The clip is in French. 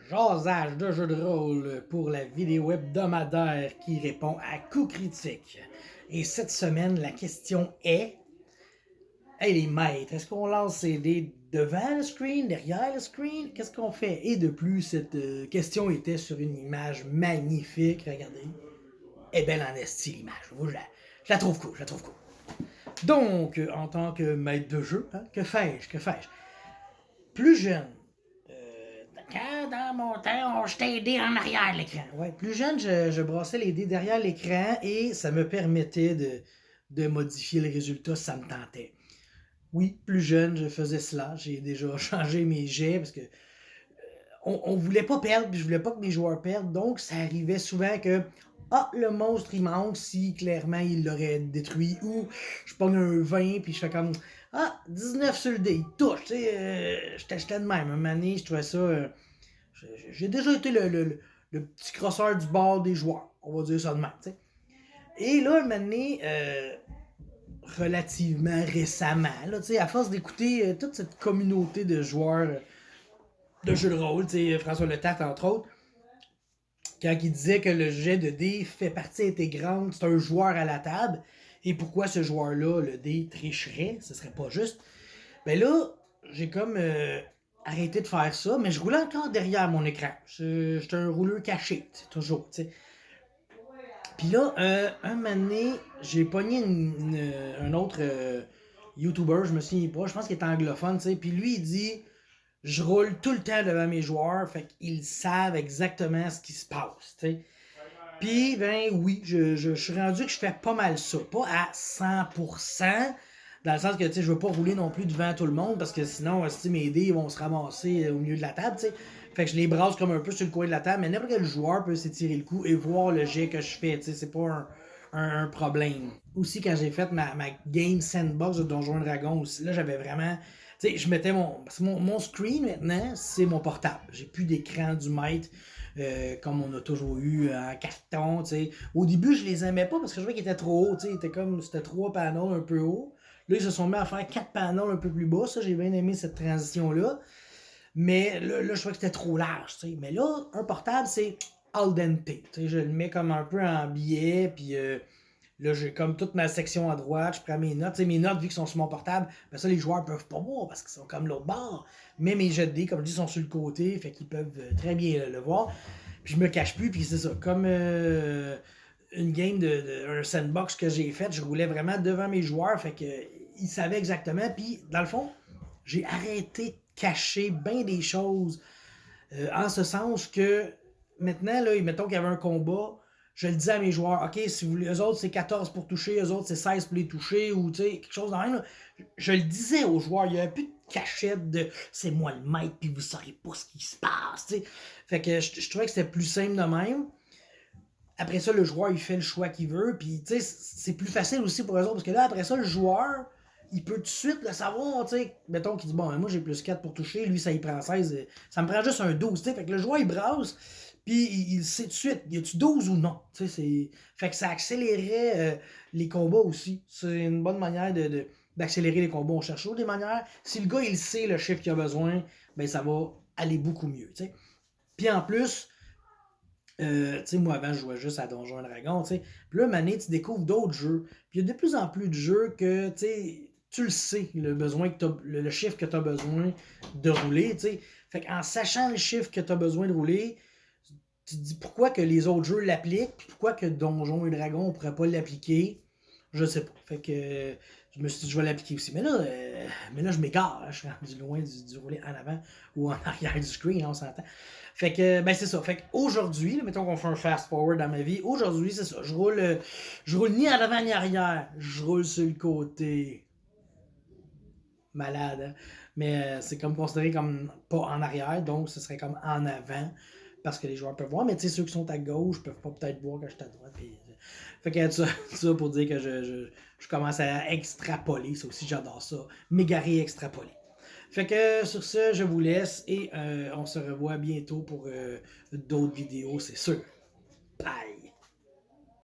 Jasage de jeux de rôle pour la vidéo hebdomadaire qui répond à coups critiques. Et cette semaine, la question est: hey les maîtres, est-ce qu'on lance ces dés devant le screen, derrière le screen? Qu'est-ce qu'on fait? Et de plus, cette question était sur une image magnifique. Regardez. Eh belle en esti l'image. Moi, je la trouve cool, je la trouve cool. Donc, en tant que maître de jeu, hein, que fais-je? Plus jeune, quand dans mon temps, on jetait les dés en arrière de l'écran. Ouais, plus jeune, je brassais les dés derrière l'écran et ça me permettait de modifier le résultat si ça me tentait. Oui, plus jeune, je faisais cela. J'ai déjà changé mes jets parce que on voulait pas perdre, puis je voulais pas que mes joueurs perdent. Donc, ça arrivait souvent que le monstre il manque si clairement il l'aurait détruit. Ou je pogne un 20 puis je fais comme 19 sur le dé, il touche. Tu sais, j'étais de même. Un moment donné, je trouvais ça. J'ai déjà été le petit crosseur du bord des joueurs. On va dire ça de même. T'sais. Et là, un moment donné, relativement récemment, là, à force d'écouter toute cette communauté de joueurs de jeux de rôle, François Letarte entre autres, quand il disait que le jet de dés fait partie intégrante, c'est un joueur à la table, et pourquoi ce joueur-là, le dé, tricherait, ce serait pas juste. Ben là, j'ai comme arrêté de faire ça, mais je roulais encore derrière mon écran. J'étais un rouleur caché, toujours, tu sais. Puis là, un moment donné, j'ai pogné un autre YouTuber, je me souviens pas, je pense qu'il est anglophone, tu sais. Puis lui, il dit: je roule tout le temps devant mes joueurs, fait qu'ils savent exactement ce qui se passe, tu sais. Puis, ben oui, je suis rendu que je fais pas mal ça. Pas à 100%, dans le sens que, tu sais, je veux pas rouler non plus devant tout le monde, parce que sinon, mes dés vont se ramasser au milieu de la table, tu sais. Fait que je les brasse comme un peu sur le coin de la table, mais n'importe quel joueur peut s'étirer le coup et voir le jet que je fais, tu sais, c'est pas un problème. Aussi, quand j'ai fait ma game sandbox de Donjon Dragon, aussi, là, j'avais vraiment... Tu sais, je mettais mon screen maintenant, c'est mon portable. J'ai plus d'écran du maître comme on a toujours eu en carton, tu sais. Au début, je les aimais pas parce que je trouvais qu'ils étaient trop hauts, tu sais. C'était 3 panneaux un peu hauts. Là, ils se sont mis à faire 4 panneaux un peu plus bas. Ça, j'ai bien aimé cette transition-là. Mais là, je trouvais que c'était trop large, tu sais. Mais là, un portable, c'est al dente. Tu sais, je le mets comme un peu en billet, puis là, j'ai comme toute ma section à droite, je prends mes notes. Tu sais, mes notes, vu qu'ils sont sur mon portable, ben ça, les joueurs peuvent pas voir parce qu'ils sont comme l'autre bord. Mais mes jets de dés, comme je dis, sont sur le côté, fait qu'ils peuvent très bien le voir. Puis je me cache plus, puis c'est ça. Comme une game un sandbox que j'ai fait, je roulais vraiment devant mes joueurs, fait que ils savaient exactement. Puis, dans le fond, j'ai arrêté de cacher bien des choses en ce sens que maintenant, là, mettons qu'il y avait un combat, je le dis à mes joueurs: OK, si vous voulez, eux autres, c'est 14 pour toucher, eux autres, c'est 16 pour les toucher, ou quelque chose de même. Là. Je le disais aux joueurs, il n'y avait plus de cachette de c'est moi le maître, puis vous saurez pas ce qui se passe. T'sais. Fait que je trouvais que c'était plus simple de même. Après ça, le joueur, il fait le choix qu'il veut, puis c'est plus facile aussi pour eux autres, parce que là, après ça, le joueur, il peut tout de suite le savoir, tu sais. Mettons qu'il dit, bon, moi j'ai plus 4 pour toucher, lui ça y prend 16, ça me prend juste un 12, tu sais. Fait que le joueur il brasse, puis il sait tout de suite, y a-tu 12 ou non, tu sais. Fait que ça accélérait les combats aussi. C'est une bonne manière d'accélérer les combats. On cherche toujours des manières. Si le gars il sait le chiffre qu'il a besoin, ben ça va aller beaucoup mieux, tu sais. Puis en plus, tu sais, moi avant je jouais juste à Donjon Dragon, tu sais. Puis là, Mané, tu découvres d'autres jeux. Puis il y a de plus en plus de jeux que, tu sais, tu le sais, le chiffre que tu as besoin de rouler, tu sais. Fait qu'en sachant le chiffre que tu as besoin de rouler, tu te dis pourquoi que les autres jeux l'appliquent, puis pourquoi que Donjon et Dragon on pourrait pas l'appliquer. Je sais pas. Fait que je me suis dit je vais l'appliquer aussi. Mais là je m'égare. Hein. Je suis rendu loin du rouler en avant ou en arrière du screen, hein, on s'entend. Fait que, ben c'est ça. Fait qu'aujourd'hui, mettons qu'on fait un fast forward dans ma vie, aujourd'hui, c'est ça. Je roule ni en avant ni arrière. Je roule sur le côté. Malade, hein? Mais c'est comme considéré comme pas en arrière, donc ce serait comme en avant parce que les joueurs peuvent voir. Mais tu sais, ceux qui sont à gauche peuvent pas peut-être voir que je suis à droite. Fait que ça pour dire que je commence à extrapoler. Ça aussi, j'adore ça. M'égarer, extrapoler. Fait que sur ce, je vous laisse et on se revoit bientôt pour d'autres vidéos, c'est sûr. Bye!